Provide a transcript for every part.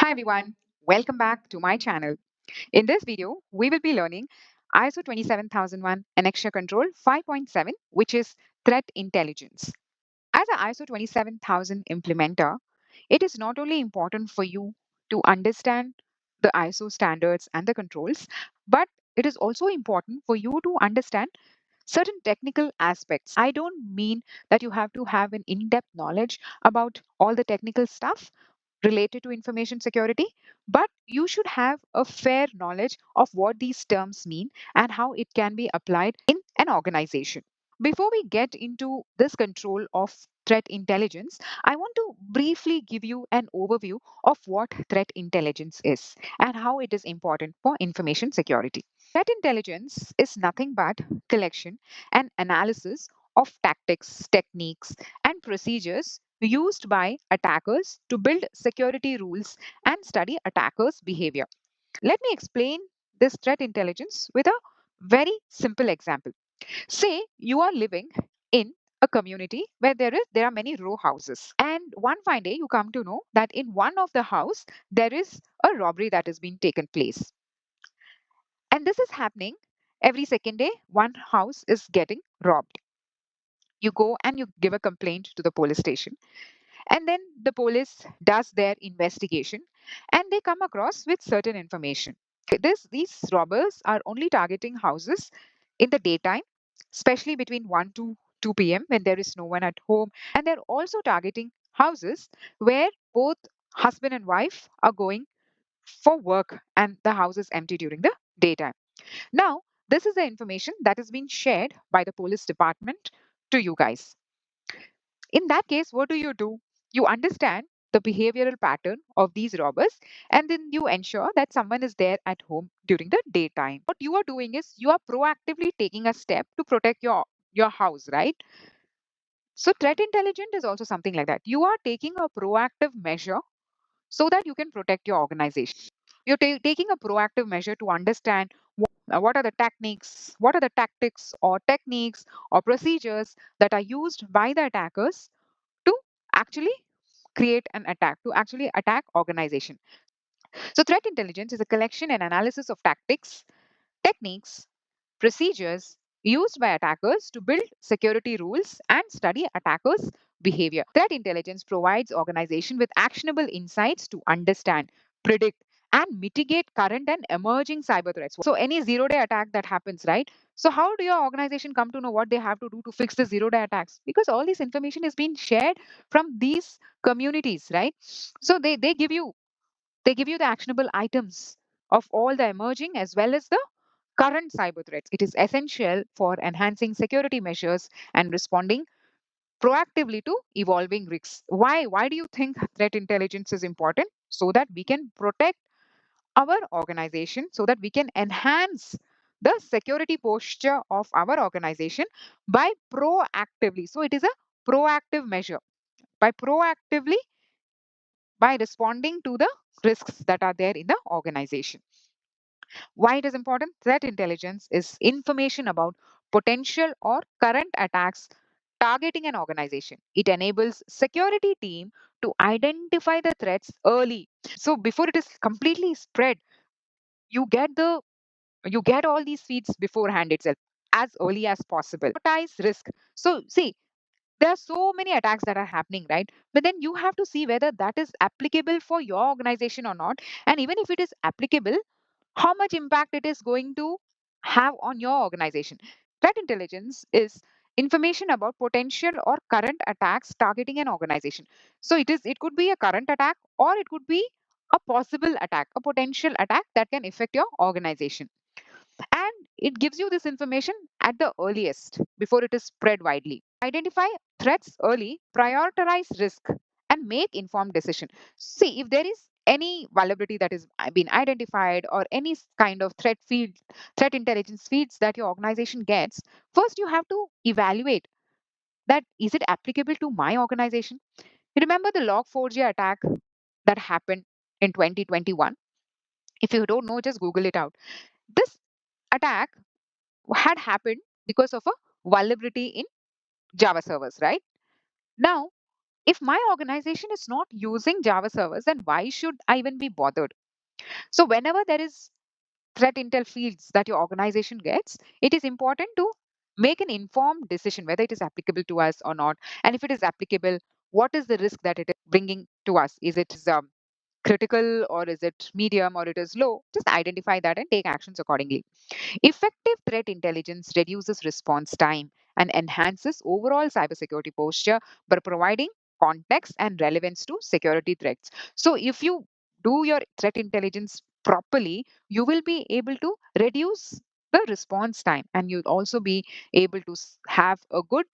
Hi everyone, welcome back to my channel. In this video, we will be learning ISO 27001 Annex A Control 5.7, which is threat intelligence. As an ISO 27000 implementer, it is not only important for you to understand the ISO standards and the controls, but it is also important for you to understand certain technical aspects. I don't mean that you have to have an in depth knowledge about all the technical stuff related to information security, but you should have a fair knowledge of what these terms mean and how it can be applied in an organization. Before we get into this control of threat intelligence, I want to briefly give you an overview of what threat intelligence is and how it is important for information security. Threat intelligence is nothing but collection and analysis of tactics, techniques, and procedures used by attackers to build security rules and study attackers' behavior. Let me explain this threat intelligence with a very simple example. Say you are living in a community where there are many row houses, and one fine day you come to know that in one of the house there is a robbery that has been taken place, and this is happening every second day. One house is getting robbed. You go and you give a complaint to the police station, and then the police does their investigation and they come across with certain information. These robbers are only targeting houses in the daytime, especially between 1 to 2 p.m. when there is no one at home, and they're also targeting houses where both husband and wife are going for work and the house is empty during the daytime. Now, this is the information that has been shared by the police department to you guys. In that case, what do? You understand the behavioral pattern of these robbers, and then you ensure that someone is there at home during the daytime. What you are doing is you are proactively taking a step to protect your house, right? So threat intelligence is also something like that. You are taking a proactive measure so that you can protect your organization. You're taking a proactive measure to understand what are the techniques, what are the tactics or techniques or procedures that are used by the attackers to actually create an attack, to actually attack organization. So threat intelligence is a collection and analysis of tactics, techniques, procedures used by attackers to build security rules and study attackers' behavior. Threat intelligence provides organization with actionable insights to understand, predict, and mitigate current and emerging cyber threats. So any zero-day attack that happens, right? So how do your organization come to know what they have to do to fix the zero-day attacks? Because all this information is being shared from these communities, right? So they give you the actionable items of all the emerging as well as the current cyber threats. It is essential for enhancing security measures and responding proactively to evolving risks. Why? Why do you think threat intelligence is important? So that we can protect our organization, so that we can enhance the security posture of our organization by proactively. So it is a proactive measure. By proactively, by responding to the risks that are there in the organization. Why it is important? Threat intelligence is information about potential or current attacks targeting an organization. It enables security team to identify the threats early. So before it is completely spread, you get the you get all these feeds beforehand itself as early as possible. Prioritize risk. So see, there are so many attacks that are happening, right? But then you have to see whether that is applicable for your organization or not. And even if it is applicable, how much impact it is going to have on your organization. Threat intelligence is information about potential or current attacks targeting an organization. So it could be a current attack or it could be a possible attack, a potential attack that can affect your organization. And it gives you this information at the earliest before it is spread widely. Identify threats early, prioritize risk, and make informed decision. See, if there is any vulnerability that is been identified or any kind of threat intelligence feeds that your organization gets, first you have to evaluate that is it applicable to my organization. You remember the Log4j attack that happened in 2021? If you don't know, just Google it out. This attack had happened because of a vulnerability in Java servers, right? Now, If my organization is not using Java servers, then why should I even be bothered? So whenever there is threat intel fields that your organization gets, it is important to make an informed decision whether it is applicable to us or not. And if it is applicable, what is the risk that it is bringing to us? Is it critical, or is it medium, or it is low? Just identify that and take actions accordingly. Effective threat intelligence reduces response time and enhances overall cybersecurity posture by providing context and relevance to security threats. So, if you do your threat intelligence properly, you will be able to reduce the response time, and you'll also be able to have a good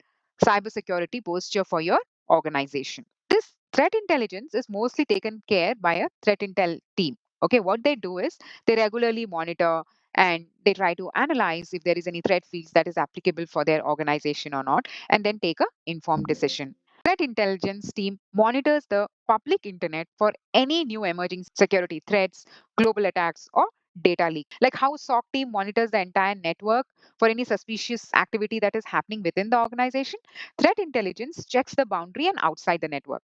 cybersecurity posture for your organization. This threat intelligence is mostly taken care by a threat intel team. Okay, what they do is they regularly monitor and they try to analyze if there is any threat fields that is applicable for their organization or not, and then take a informed decision. Threat intelligence team monitors the public internet for any new emerging security threats, global attacks, or data leak. Like how SOC team monitors the entire network for any suspicious activity that is happening within the organization, threat intelligence checks the boundary and outside the network.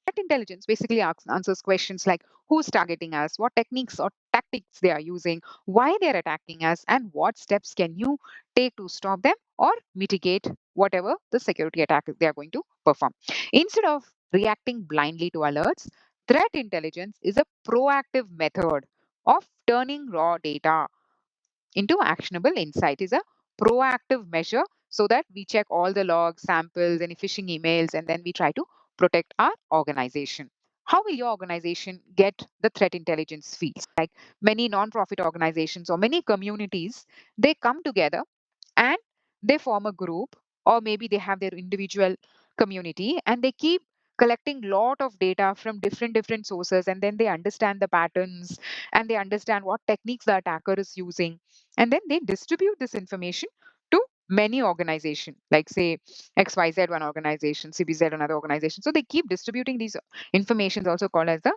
Threat intelligence basically answers questions like who's targeting us, what techniques or tactics they are using, why they're attacking us, and what steps can you take to stop them or mitigate whatever the security attack they are going to perform. Instead of reacting blindly to alerts, threat intelligence is a proactive method of turning raw data into actionable insight. Is a proactive measure so that we check all the logs, samples, any phishing emails, and then we try to protect our organization. How will your organization get the threat intelligence feeds? Like many non-profit organizations or many communities, they come together and they form a group, or maybe they have their individual community, and they keep collecting lot of data from different sources, and then they understand the patterns and they understand what techniques the attacker is using, and then they distribute this information to many organizations, like say XYZ one organization, CBZ another organization. So they keep distributing these informations, also called as the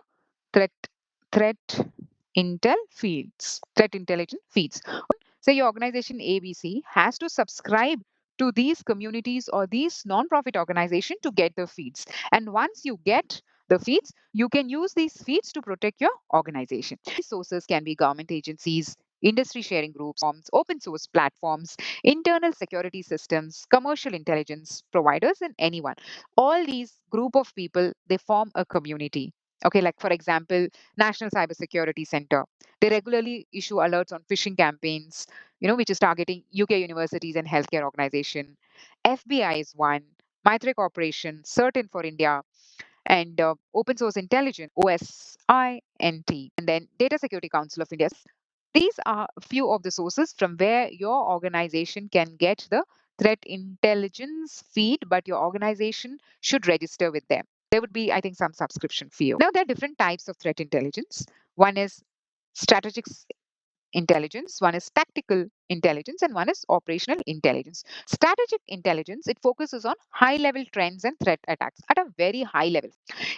threat threat threat intelligence feeds. Say your organization ABC has to subscribe to these communities or these non-profit organization to get the feeds. And once you get the feeds, you can use these feeds to protect your organization. These sources can be government agencies, industry sharing groups, open source platforms, internal security systems, commercial intelligence providers, and anyone. All these group of people, they form a community. Okay, like for example, National Cybersecurity Center. They regularly issue alerts on phishing campaigns, which is targeting UK universities and healthcare organization. FBI is one. Maitre Corporation, Certain for India, and Open Source Intelligence, OSINT, and then Data Security Council of India. These are a few of the sources from where your organization can get the threat intelligence feed, but your organization should register with them. There would be, I think, some subscription fee. Now, there are different types of threat intelligence. One is strategic intelligence, one is tactical intelligence, and one is operational intelligence. Strategic intelligence, it focuses on high level trends and threat attacks at a very high level.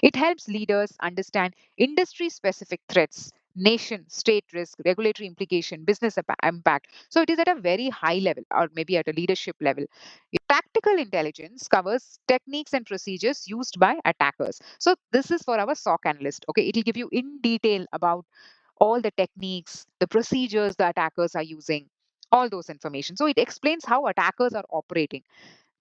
It helps leaders understand industry specific threats, nation state risk, regulatory implication, business impact. So it is at a very high level, or maybe at a leadership level. Tactical intelligence covers techniques and procedures used by attackers. So this is for our SOC analyst. Okay, it will give you in detail about all the techniques, the procedures the attackers are using, all those information. So it explains how attackers are operating.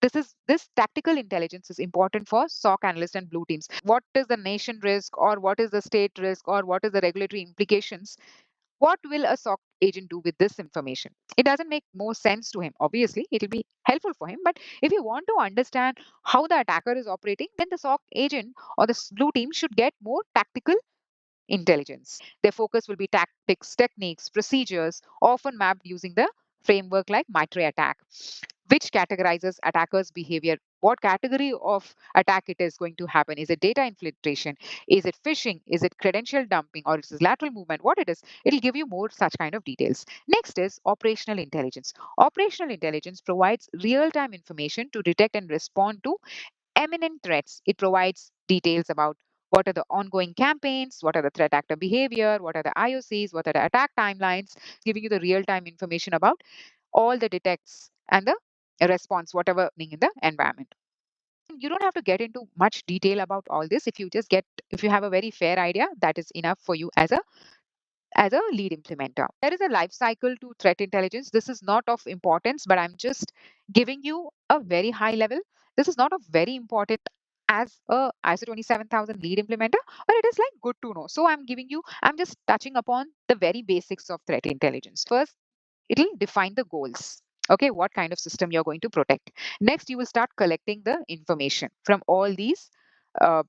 This tactical intelligence is important for SOC analysts and blue teams. What is the nation risk, or what is the state risk, or what is the regulatory implications? What will a SOC agent do with this information? It doesn't make more sense to him. Obviously, it will be helpful for him. But if you want to understand how the attacker is operating, then the SOC agent or the blue team should get more tactical intelligence. Their focus will be tactics, techniques, procedures, often mapped using the framework like MITRE attack, which categorizes attackers' behavior. What category of attack it is going to happen? Is it data infiltration? Is it phishing? Is it credential dumping? Or is it lateral movement? What it is? It'll give you more such kind of details. Next is operational intelligence. Operational intelligence provides real-time information to detect and respond to eminent threats. It provides details about what are the ongoing campaigns, what are the threat actor behavior, what are the IOCs, what are the attack timelines, giving you the real time information about all the detects and the response, whatever in the environment. You don't have to get into much detail about all this. If you have a very fair idea, that is enough for you as a lead implementer. There is a life cycle to threat intelligence. This is not of importance, but I'm just giving you a very high level. This is not of very important as a ISO 27000 lead implementer, but it is like good to know. So I'm just touching upon the very basics of threat intelligence. First, it'll define the goals. Okay, what kind of system you're going to protect. Next, you will start collecting the information from all these uh,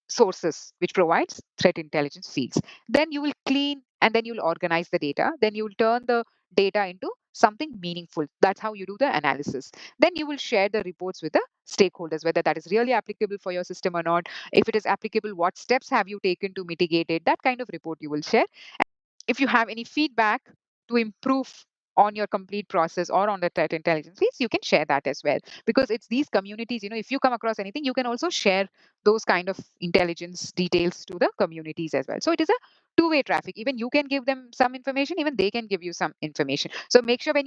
sources which provides threat intelligence fields. Then you will clean and then you'll organize the data. Then you will turn the data into something meaningful. That's how you do the analysis. Then you will share the reports with the stakeholders, whether that is really applicable for your system or not. If it is applicable, what steps have you taken to mitigate it? That kind of report you will share. If you have any feedback to improve on your complete process or on the threat intelligence piece, you can share that as well. Because it's these communities, if you come across anything, you can also share those kind of intelligence details to the communities as well. So it is a two-way traffic. Even you can give them some information, even they can give you some information. So make sure when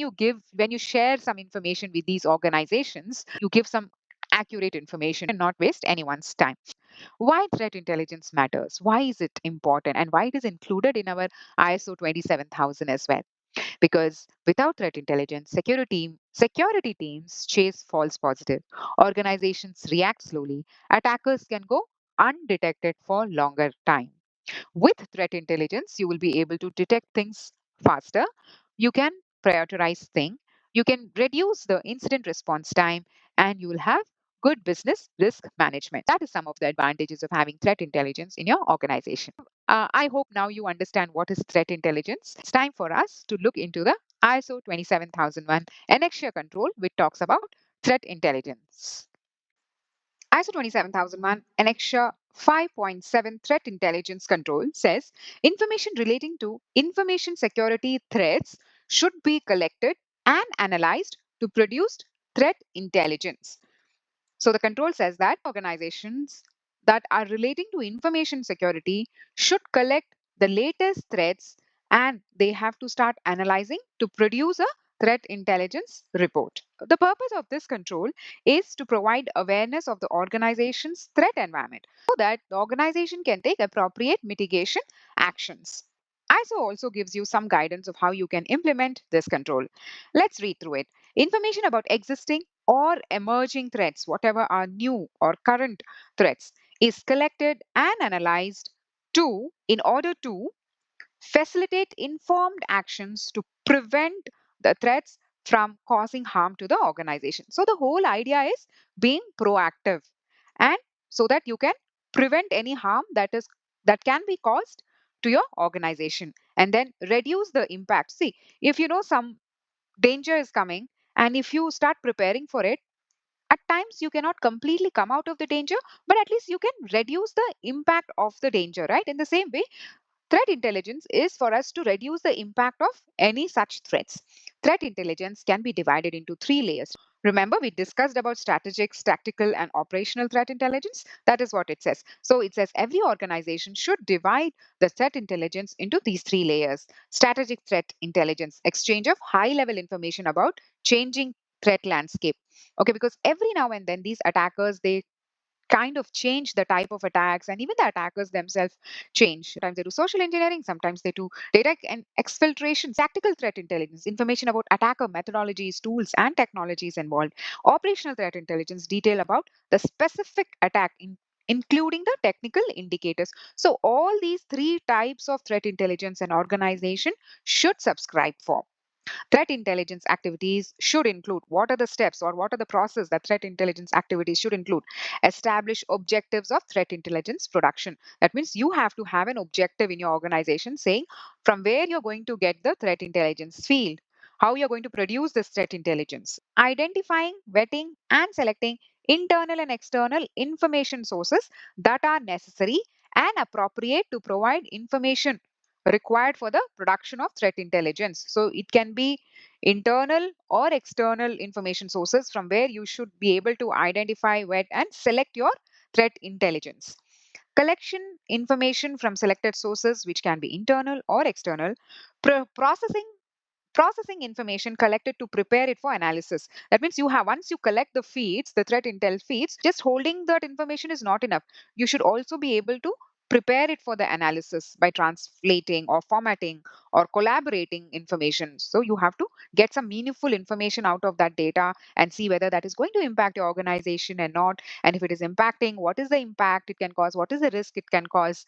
you share some information with these organizations, you give some accurate information and not waste anyone's time. Why threat intelligence matters, why is it important, and why it is included in our ISO 27000 as well. Because without threat intelligence, security teams chase false positive, organizations react slowly, attackers can go undetected for longer time. With threat intelligence, you will be able to detect things faster. You can prioritize things. You can reduce the incident response time, and you will have good business risk management. That is some of the advantages of having threat intelligence in your organization. I hope now you understand what is threat intelligence. It's time for us to look into the ISO 27001 Annex A Control, which talks about threat intelligence. ISO 27001 Annexure 5.7 Threat Intelligence Control says information relating to information security threats should be collected and analyzed to produce threat intelligence. So the control says that organizations that are relating to information security should collect the latest threats and they have to start analyzing to produce a threat intelligence report. The purpose of this control is to provide awareness of the organization's threat environment so that the organization can take appropriate mitigation actions. ISO also gives you some guidance of how you can implement this control. Let's read through it. Information about existing or emerging threats, whatever are new or current threats, is collected and analyzed in order to facilitate informed actions to prevent the threats from causing harm to the organization. So the whole idea is being proactive and so that you can prevent any harm that can be caused to your organization and then reduce the impact. See, if you know some danger is coming and if you start preparing for it, at times you cannot completely come out of the danger, but at least you can reduce the impact of the danger, right? In the same way, threat intelligence is for us to reduce the impact of any such threats. Threat intelligence can be divided into three layers. Remember, we discussed about strategic, tactical, and operational threat intelligence. That is what it says. So it says every organization should divide the threat intelligence into these three layers. Strategic threat intelligence, exchange of high level information about changing threat landscape. Okay, because every now and then these attackers, they kind of change the type of attacks and even the attackers themselves change. Sometimes they do social engineering, sometimes they do data and exfiltration. Tactical threat intelligence, information about attacker methodologies, tools, and technologies involved. Operational threat intelligence, detail about the specific attack including the technical indicators. So all these three types of threat intelligence an organization should subscribe for. Threat intelligence activities should include what are the steps or what are the process that threat intelligence activities should include. Establish objectives of threat intelligence production. That means you have to have an objective in your organization saying from where you're going to get the threat intelligence field, how you're going to produce this threat intelligence. Identifying, vetting, and selecting internal and external information sources that are necessary and appropriate to provide information required for the production of threat intelligence. So it can be internal or external information sources from where you should be able to identify, vet, and select your threat intelligence. Collection information from selected sources, which can be internal or external. Processing processing information collected to prepare it for analysis. That means you have, once you collect the feeds, the threat intel feeds, just holding that information is not enough. You should also be able to prepare it for the analysis by translating or formatting or collaborating information. So you have to get some meaningful information out of that data and see whether that is going to impact your organization or not. And if it is impacting, what is the impact it can cause? What is the risk it can cause?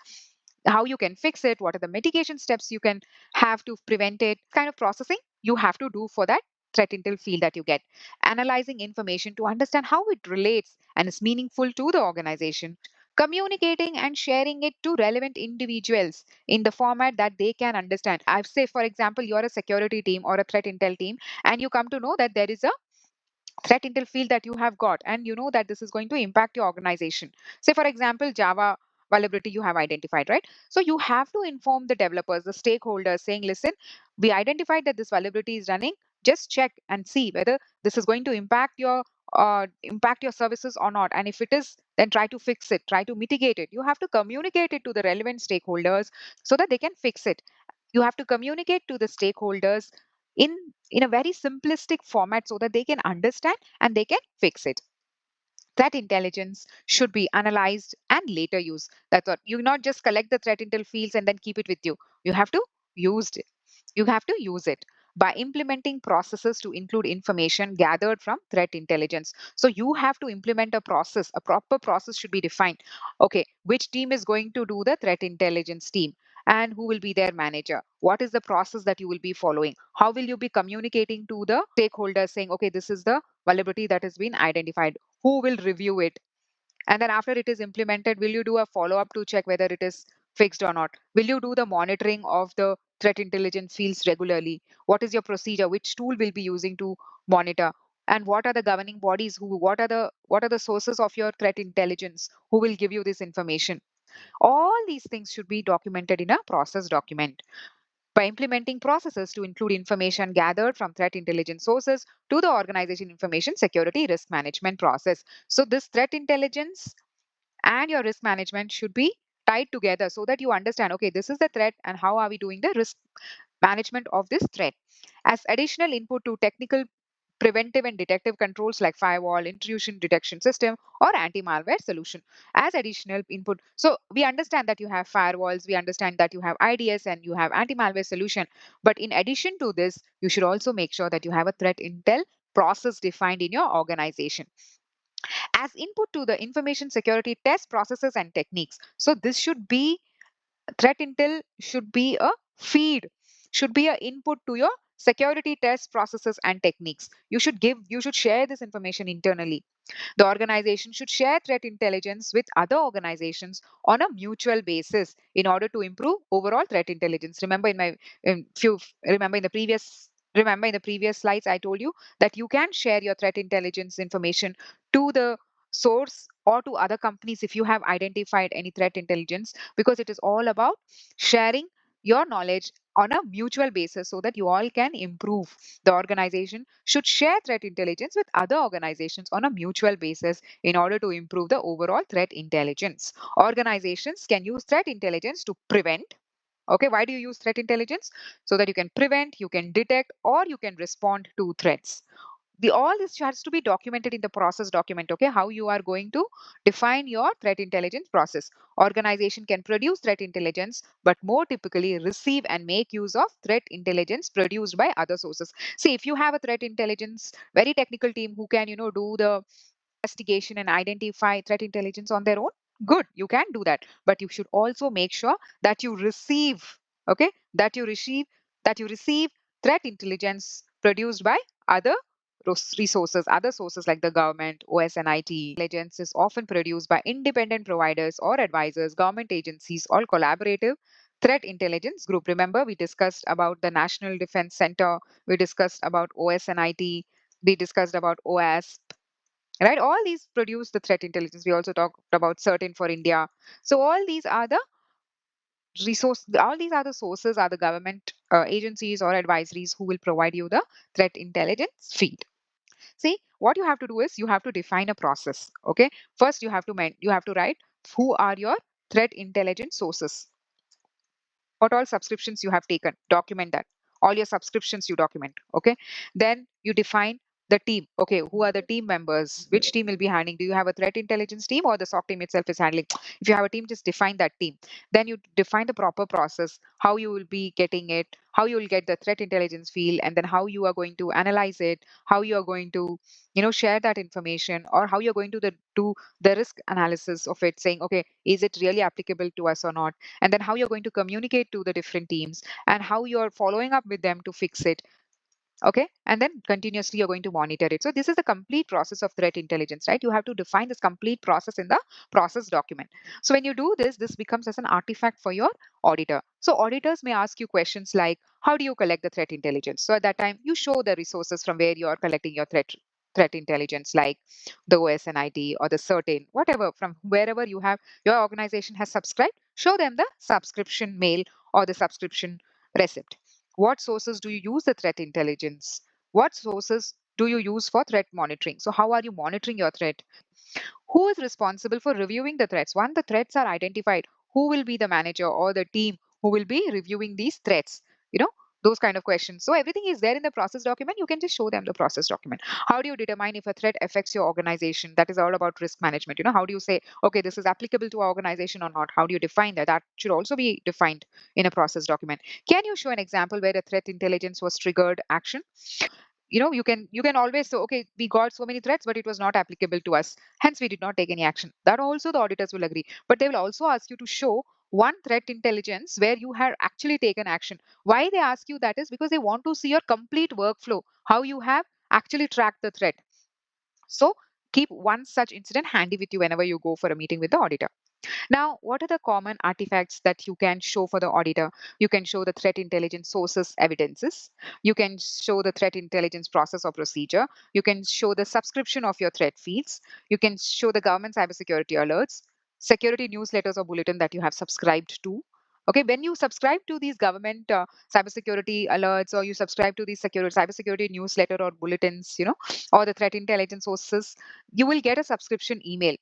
How you can fix it? What are the mitigation steps you can have to prevent it? Kind of processing you have to do for that threat intel field that you get. Analyzing information to understand how it relates and is meaningful to the organization. Communicating and sharing it to relevant individuals in the format that they can understand. I've say, for example, you're a security team or a threat intel team, and you come to know that there is a threat intel field that you have got, and you know that this is going to impact your organization. Say, for example, Java vulnerability you have identified, right? So you have to inform the developers, the stakeholders, saying, listen, we identified that this vulnerability is running. Just check and see whether this is going to impact your services or not. And if it is, then try to fix it, try to mitigate it. You have to communicate it to the relevant stakeholders so that they can fix it. You have to communicate to the stakeholders in in a very simplistic format so that they can understand and they can fix it. Threat intelligence should be analyzed and later used. That's what you not just collect the threat intel fields and then keep it with you. You have to use it. You have to use it by implementing processes to include information gathered from threat intelligence. So you have to implement a process, a proper process should be defined. Okay, which team is going to do the threat intelligence team? And who will be their manager? What is the process that you will be following? How will you be communicating to the stakeholders saying, okay, this is the vulnerability that has been identified? Who will review it? And then after it is implemented, will you do a follow up to check whether it is fixed or not? Will you do the monitoring of the threat intelligence fields regularly? What is your procedure? Which tool will be using to monitor? And what are the governing bodies? What are the sources of your threat intelligence? Who will give you this information? All these things should be documented in a process document. By implementing processes to include information gathered from threat intelligence sources to the organization information security risk management process. So this threat intelligence and your risk management should be tied together so that you understand, okay, this is the threat and how are we doing the risk management of this threat. As additional input to technical preventive and detective controls like firewall, intrusion detection system, or anti-malware solution as additional input. So we understand that you have firewalls, we understand that you have IDS and you have anti-malware solution. But in addition to this, you should also make sure that you have a threat intel process defined in your organization as input to the information security test processes and techniques. So this should be threat intel should be a feed, should be an input to your security test processes and techniques. You should share this information internally. The organization should share threat intelligence with other organizations on a mutual basis in order to improve overall threat intelligence. Remember in the previous slides I told you that you can share your threat intelligence information to the source or to other companies if you have identified any threat intelligence, because it is all about sharing your knowledge on a mutual basis so that you all can improve. The organization should share threat intelligence with other organizations on a mutual basis in order to improve the overall threat intelligence. Organizations can use threat intelligence to prevent. Okay, why do you use threat intelligence? So that you can prevent, you can detect, or you can respond to threats. The all this has to be documented in the process document. Okay, how you are going to define your threat intelligence process. Organization can produce threat intelligence but more typically receive and make use of threat intelligence produced by other sources. See, if you have a threat intelligence very technical team who can do the investigation and identify threat intelligence on their own, good, you can do that, but you should also make sure that you receive, okay, that you receive threat intelligence produced by other resources, other sources like the government, OS and IT. Intelligence is often produced by independent providers or advisors, government agencies, or collaborative threat intelligence group. Remember, we discussed about the National Defense Center, we discussed about OS and IT, we discussed about OAS, right? All these produce the threat intelligence. We also talked about certain for India. So all these are the sources, are the government agencies or advisories who will provide you the threat intelligence feed. See, what you have to do is you have to define a process. Okay, first you have to write who are your threat intelligence sources, what all subscriptions you have taken, document that. all your subscriptions you document. Okay. Then you define the team. Okay, who are the team members? Which team will be handling? Do you have a threat intelligence team or the SOC team itself is handling? If you have a team, just define that team. Then you define the proper process, how you will be getting it, how you will get the threat intelligence field, and then how you are going to analyze it, how you are going to, share that information, or how you're going to do the risk analysis of it, saying, okay, is it really applicable to us or not? And then how you're going to communicate to the different teams and how you're following up with them to fix it. Okay. And then continuously you're going to monitor it. So this is the complete process of threat intelligence, right? You have to define this complete process in the process document. So when you do this, this becomes as an artifact for your auditor. So auditors may ask you questions like, how do you collect the threat intelligence? So at that time, you show the resources from where you are collecting your threat intelligence, like the OSNID or the certain, whatever, from wherever you have your organization has subscribed, show them the subscription mail or the subscription receipt. What sources do you use the threat intelligence? What sources do you use for threat monitoring? So how are you monitoring your threat? Who is responsible for reviewing the threats? Once the threats are identified, who will be the manager or the team who will be reviewing these threats? You know, those kind of questions. So everything is there in the process document. You can just show them the process document. How do you determine if a threat affects your organization? That is all about risk management. How do you say, okay, this is applicable to our organization or not? How do you define that? That should also be defined in a process document. Can you show an example where a threat intelligence was triggered action? You can always say, okay, we got so many threats, but it was not applicable to us, hence we did not take any action. That also the auditors will agree, but they will also ask you to show one threat intelligence where you have actually taken action. Why they ask you that is because they want to see your complete workflow, how you have actually tracked the threat. So keep one such incident handy with you whenever you go for a meeting with the auditor. Now, what are the common artifacts that you can show for the auditor? You can show the threat intelligence sources evidences. You can show the threat intelligence process or procedure. You can show the subscription of your threat feeds. You can show the government cybersecurity alerts, security newsletters or bulletin that you have subscribed to. Okay, when you subscribe to these government cybersecurity alerts, or you subscribe to these cybersecurity newsletter or bulletins, or the threat intelligence sources, you will get a subscription email.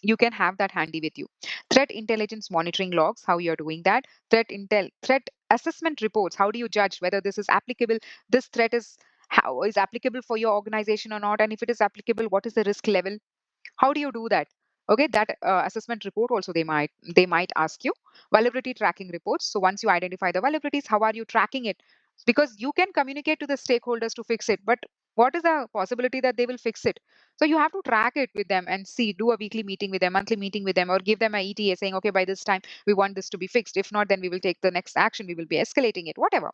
You can have that handy with you. Threat intelligence monitoring logs, how you're doing that. Threat assessment reports, how do you judge whether this is applicable? This threat is how is applicable for your organization or not? And if it is applicable, what is the risk level? How do you do that? Okay, that assessment report also they might ask you. Vulnerability tracking reports. So once you identify the vulnerabilities, how are you tracking it? Because you can communicate to the stakeholders to fix it, but what is the possibility that they will fix it? So you have to track it with them and see, do a weekly meeting with them, monthly meeting with them, or give them a ETA saying, okay, by this time we want this to be fixed. If not, then we will take the next action. We will be escalating it, whatever.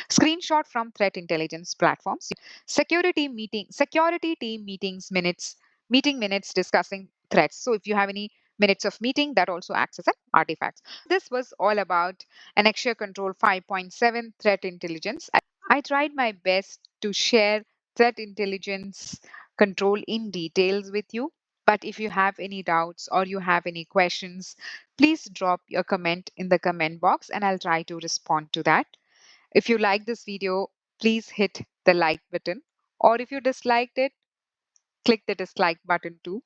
Screenshot from threat intelligence platforms. Security team meeting minutes discussing threats. So if you have any minutes of meeting, that also acts as an artifact. This was all about Annex A Control 5.7 threat intelligence. I tried my best to share threat intelligence control in details with you. But if you have any doubts or you have any questions, please drop your comment in the comment box and I'll try to respond to that. If you like this video, please hit the like button. Or if you disliked it, click the dislike button too.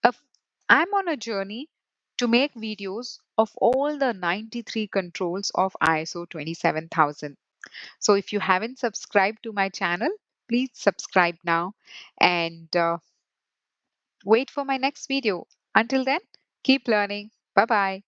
If- I'm on a journey to make videos of all the 93 controls of ISO 27000. So if you haven't subscribed to my channel, please subscribe now and wait for my next video. Until then, keep learning. Bye bye.